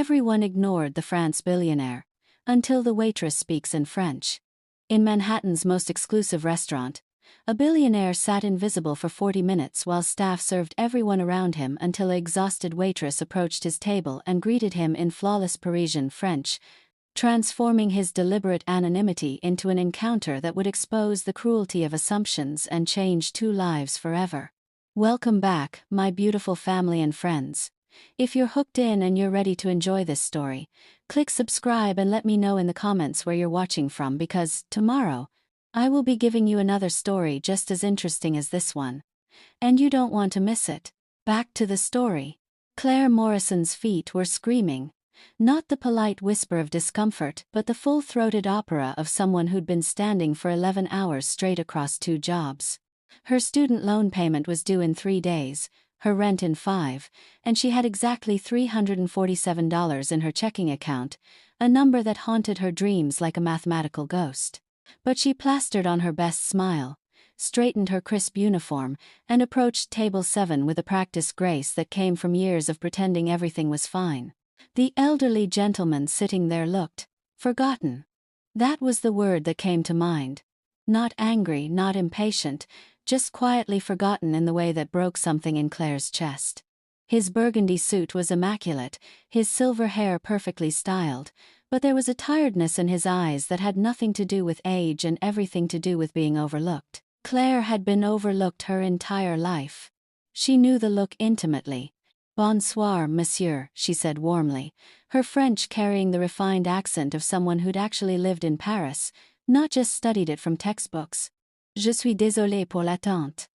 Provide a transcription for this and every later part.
Everyone ignored the France billionaire, until the waitress speaks in French. In Manhattan's most exclusive restaurant, a billionaire sat invisible for 40 minutes while staff served everyone around him until an exhausted waitress approached his table and greeted him in flawless Parisian French, transforming his deliberate anonymity into an encounter that would expose the cruelty of assumptions and change two lives forever. Welcome back, my beautiful family and friends. If you're hooked in and you're ready to enjoy this story, click subscribe and let me know in the comments where you're watching from, because tomorrow, I will be giving you another story just as interesting as this one. And you don't want to miss it. Back to the story. Claire Morrison's feet were screaming. Not the polite whisper of discomfort, but the full-throated opera of someone who'd been standing for 11 hours straight across 2 jobs. Her student loan payment was due in 3 days, her rent in 5, and she had exactly $347 in her checking account, a number that haunted her dreams like a mathematical ghost. But she plastered on her best smile, straightened her crisp uniform, and approached table 7 with a practiced grace that came from years of pretending everything was fine. The elderly gentleman sitting there looked forgotten. That was the word that came to mind. Not angry, not impatient, just quietly forgotten in the way that broke something in Claire's chest. His burgundy suit was immaculate, his silver hair perfectly styled, but there was a tiredness in his eyes that had nothing to do with age and everything to do with being overlooked. Claire had been overlooked her entire life. She knew the look intimately. "Bonsoir, monsieur," she said warmly, her French carrying the refined accent of someone who'd actually lived in Paris, not just studied it from textbooks. "Je suis désolée pour l'attente.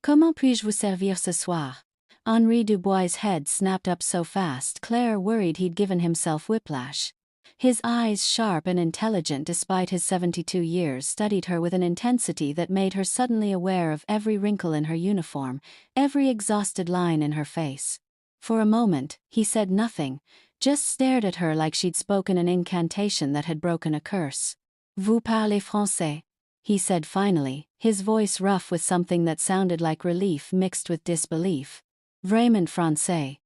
Comment puis-je vous servir ce soir?" Henri Dubois' head snapped up so fast Claire worried he'd given himself whiplash. His eyes, sharp and intelligent despite his 72 years, studied her with an intensity that made her suddenly aware of every wrinkle in her uniform, every exhausted line in her face. For a moment, he said nothing, just stared at her like she'd spoken an incantation that had broken a curse. "Vous parlez français?" he said finally, his voice rough with something that sounded like relief mixed with disbelief. "Vraiment français.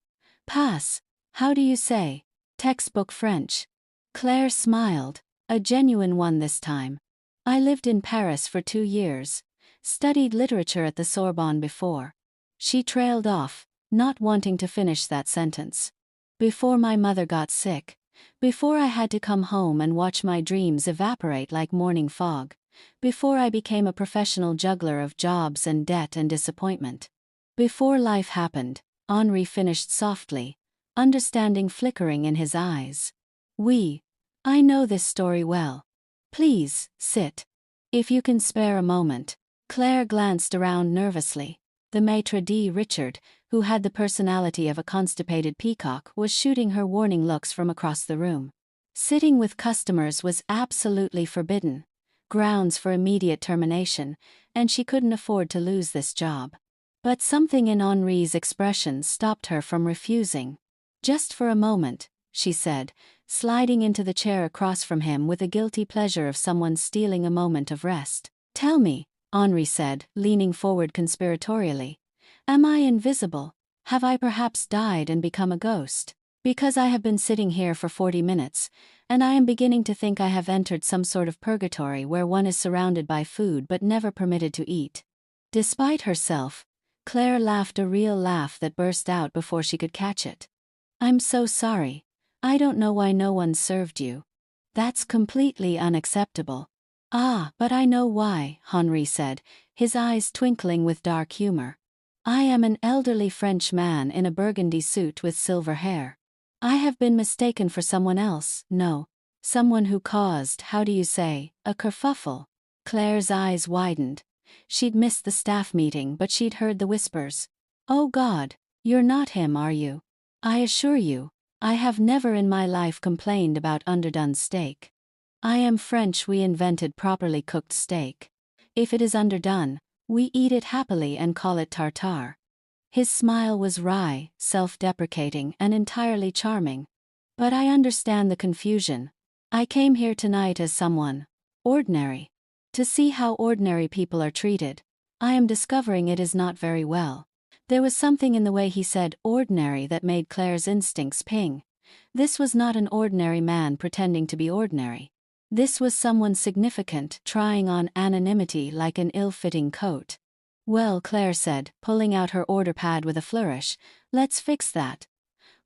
Passe. How do you say? Textbook French." Claire smiled, a genuine one this time. "I lived in Paris for 2 years. Studied literature at the Sorbonne before." She trailed off, not wanting to finish that sentence. "Before my mother got sick. Before I had to come home and watch my dreams evaporate like morning fog. Before I became a professional juggler of jobs and debt and disappointment. Before life happened," Henri finished softly, understanding flickering in his eyes. "Oui. I know this story well. Please, sit. If you can spare a moment." Claire glanced around nervously. The maitre d' Richard, who had the personality of a constipated peacock, was shooting her warning looks from across the room. Sitting with customers was absolutely forbidden, grounds for immediate termination, and she couldn't afford to lose this job. But something in Henri's expression stopped her from refusing. "Just for a moment," she said, sliding into the chair across from him with the guilty pleasure of someone stealing a moment of rest. "Tell me," Henri said, leaning forward conspiratorially. "Am I invisible? Have I perhaps died and become a ghost? Because I have been sitting here for 40 minutes, and I am beginning to think I have entered some sort of purgatory where one is surrounded by food but never permitted to eat." Despite herself, Claire laughed, a real laugh that burst out before she could catch it. "I'm so sorry. I don't know why no one served you. That's completely unacceptable." "Ah, but I know why," Henri said, his eyes twinkling with dark humor. "I am an elderly French man in a burgundy suit with silver hair. I have been mistaken for someone else, no, someone who caused, how do you say, a kerfuffle." Claire's eyes widened. She'd missed the staff meeting, but she'd heard the whispers. "Oh God, you're not him, are you? I assure you, I have never in my life complained about underdone steak. I am French. We invented properly cooked steak. If it is underdone, we eat it happily and call it tartare." His smile was wry, self-deprecating, and entirely charming. "But I understand the confusion. I came here tonight as someone ordinary. To see how ordinary people are treated. I am discovering it is not very well." There was something in the way he said ordinary that made Claire's instincts ping. This was not an ordinary man pretending to be ordinary. This was someone significant, trying on anonymity like an ill-fitting coat. "Well," Claire said, pulling out her order pad with a flourish, "let's fix that.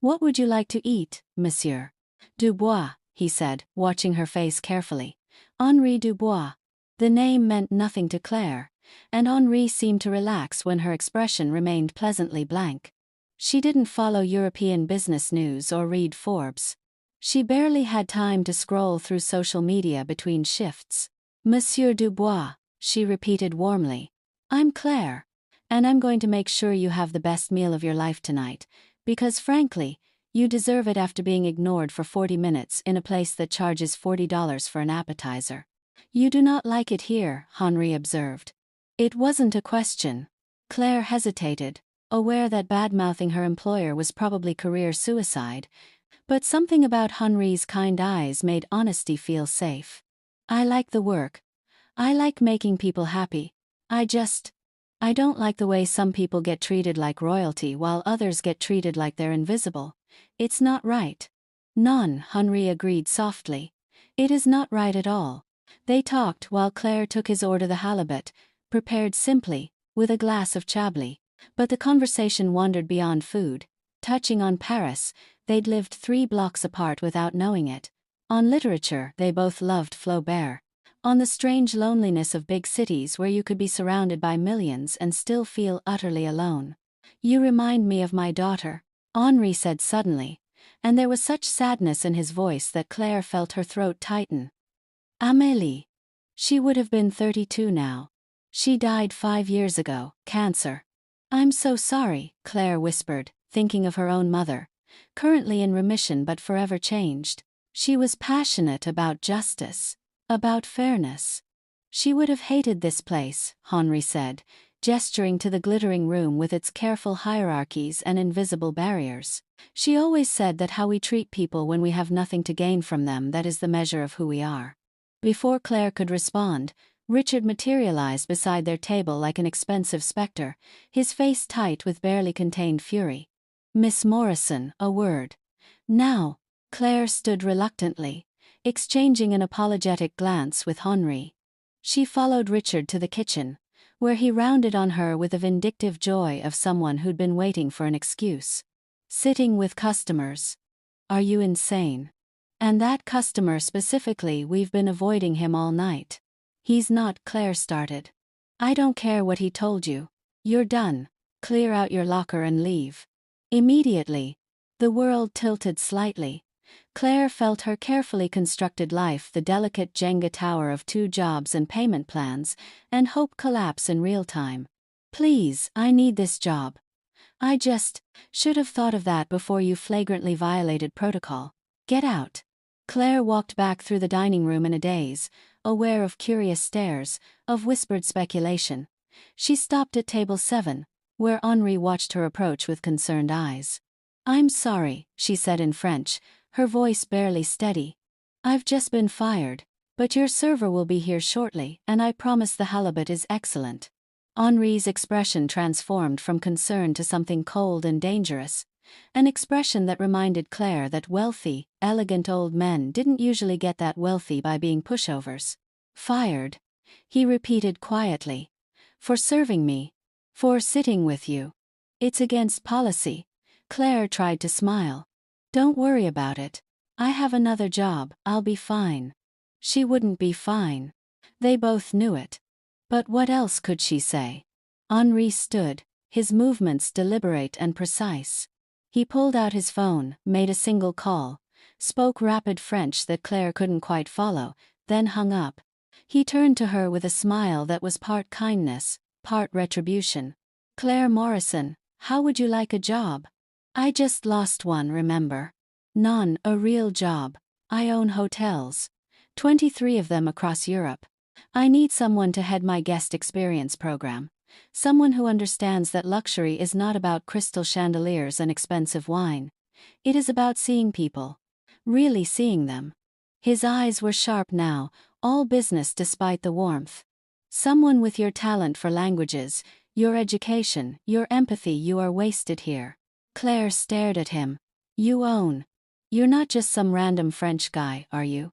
What would you like to eat, Monsieur?" "Dubois," he said, watching her face carefully. "Henri Dubois." The name meant nothing to Claire, and Henri seemed to relax when her expression remained pleasantly blank. She didn't follow European business news or read Forbes. She barely had time to scroll through social media between shifts. "Monsieur Dubois," she repeated warmly. "I'm Claire, and I'm going to make sure you have the best meal of your life tonight, because frankly, you deserve it after being ignored for 40 minutes in a place that charges $40 for an appetizer." "You do not like it here," Henri observed. It wasn't a question. Claire hesitated, aware that bad-mouthing her employer was probably career suicide, but something about Henri's kind eyes made honesty feel safe. "I like the work. I like making people happy. I don't like the way some people get treated like royalty while others get treated like they're invisible. It's not right." "Non," Henri agreed softly. "It is not right at all." They talked while Claire took his order, the halibut, prepared simply, with a glass of chablis. But the conversation wandered beyond food, touching on Paris. They'd lived 3 blocks apart without knowing it. On literature, they both loved Flaubert. On the strange loneliness of big cities where you could be surrounded by millions and still feel utterly alone. "You remind me of my daughter," Henri said suddenly, and there was such sadness in his voice that Claire felt her throat tighten. "Amélie. She would have been 32 now. She died 5 years ago, cancer." "I'm so sorry," Claire whispered, thinking of her own mother, currently in remission but forever changed. She was passionate about justice, about fairness. "She would have hated this place," Henri said, gesturing to the glittering room with its careful hierarchies and invisible barriers. "She always said that how we treat people when we have nothing to gain from them, that is the measure of who we are." Before Claire could respond, Richard materialized beside their table like an expensive specter, his face tight with barely contained fury. "Miss Morrison, a word." "Now." Claire stood reluctantly, exchanging an apologetic glance with Henri. She followed Richard to the kitchen, where he rounded on her with the vindictive joy of someone who'd been waiting for an excuse. "Sitting with customers. Are you insane? And that customer specifically, we've been avoiding him all night." "He's not," Claire started. "I don't care what he told you. You're done. Clear out your locker and leave." Immediately, the world tilted slightly. Claire felt her carefully constructed life, the delicate Jenga tower of 2 jobs and payment plans, and hope collapse in real time. "Please, I need this job. I should have thought of that before you flagrantly violated protocol. Get out." Claire walked back through the dining room in a daze, aware of curious stares, of whispered speculation. She stopped at table 7, where Henri watched her approach with concerned eyes. "I'm sorry," she said in French, her voice barely steady. "I've just been fired, but your server will be here shortly, and I promise the halibut is excellent." Henri's expression transformed from concern to something cold and dangerous, an expression that reminded Claire that wealthy, elegant old men didn't usually get that wealthy by being pushovers. "Fired," he repeated quietly. "For serving me. For sitting with you. It's against policy." Claire tried to smile. "Don't worry about it. I have another job, I'll be fine." She wouldn't be fine. They both knew it. But what else could she say? Henri stood, his movements deliberate and precise. He pulled out his phone, made a single call, spoke rapid French that Claire couldn't quite follow, then hung up. He turned to her with a smile that was part kindness, part retribution. "Claire Morrison, how would you like a job? I just lost one, remember? Non, a real job. I own hotels. 23 of them across Europe. I need someone to head my guest experience program. Someone who understands that luxury is not about crystal chandeliers and expensive wine. It is about seeing people. Really seeing them." His eyes were sharp now, all business despite the warmth. "Someone with your talent for languages, your education, your empathy. You are wasted here." Claire stared at him. "You own You're not just some random French guy, are you?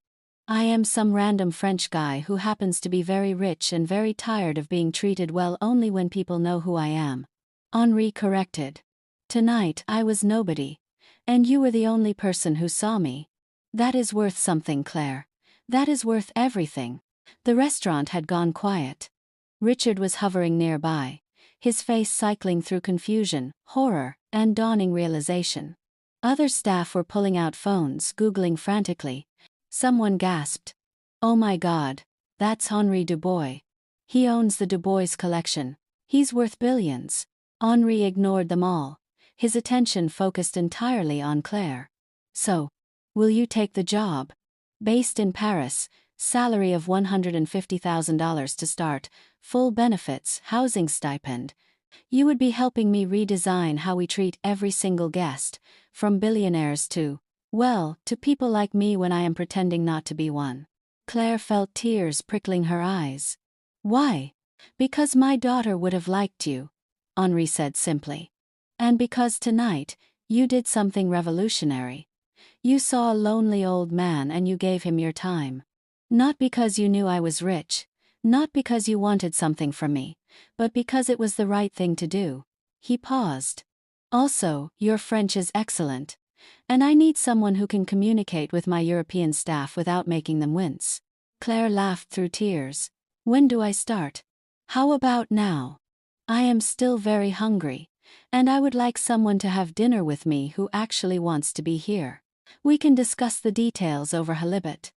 I am some random French guy who happens to be very rich and very tired of being treated well only when people know who I am. Henri corrected. Tonight I was nobody. And you were the only person who saw me. That is worth something, Claire. That is worth everything. The restaurant had gone quiet. Richard was hovering nearby, his face cycling through confusion, horror, and dawning realization. Other staff were pulling out phones, Googling frantically. Someone gasped. "Oh my God, that's Henri Dubois. He owns the Dubois collection. He's worth billions." Henri ignored them all, his attention focused entirely on Claire. "So, will you take the job? Based in Paris, salary of $150,000 to start, full benefits, housing stipend. You would be helping me redesign how we treat every single guest, from billionaires to, well, to people like me when I am pretending not to be one." Claire felt tears prickling her eyes. "Why?" "Because my daughter would have liked you," Henri said simply. "And because tonight, you did something revolutionary. You saw a lonely old man and you gave him your time. Not because you knew I was rich, not because you wanted something from me, but because it was the right thing to do." He paused. "Also, your French is excellent. And I need someone who can communicate with my European staff without making them wince." Claire laughed through tears. "When do I start?" "How about now? I am still very hungry, and I would like someone to have dinner with me who actually wants to be here. We can discuss the details over halibut."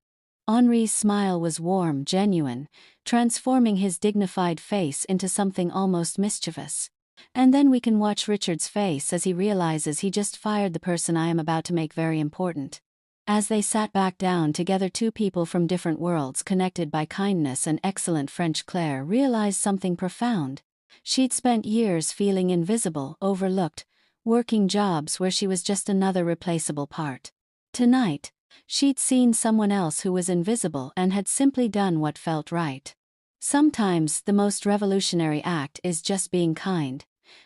Henri's smile was warm, genuine, transforming his dignified face into something almost mischievous. "And then we can watch Richard's face as he realizes he just fired the person I am about to make very important." As they sat back down together, two people from different worlds connected by kindness and excellent French, Claire realized something profound. She'd spent years feeling invisible, overlooked, working jobs where she was just another replaceable part. Tonight, she'd seen someone else who was invisible and had simply done what felt right. Sometimes the most revolutionary act is just being kind,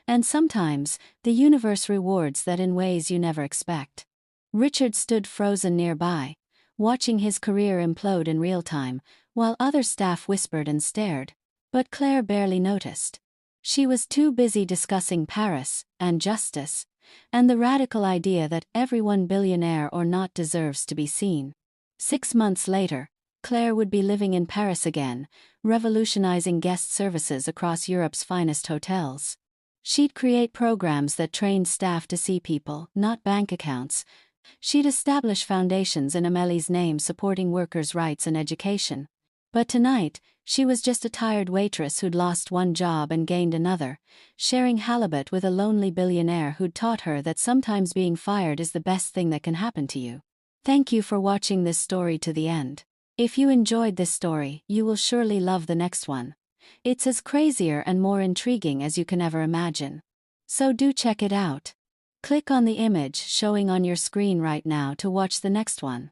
and sometimes the universe rewards that in ways you never expect. Richard stood frozen nearby, watching his career implode in real time, while other staff whispered and stared, but Claire barely noticed. She was too busy discussing Paris, and justice, and the radical idea that everyone, billionaire or not, deserves to be seen. 6 months later, Claire would be living in Paris again, revolutionizing guest services across Europe's finest hotels. She'd create programs that trained staff to see people, not bank accounts. She'd establish foundations in Amélie's name supporting workers' rights and education. But tonight, she was just a tired waitress who'd lost one job and gained another, sharing halibut with a lonely billionaire who'd taught her that sometimes being fired is the best thing that can happen to you. Thank you for watching this story to the end. If you enjoyed this story, you will surely love the next one. It's as crazier and more intriguing as you can ever imagine. So do check it out. Click on the image showing on your screen right now to watch the next one.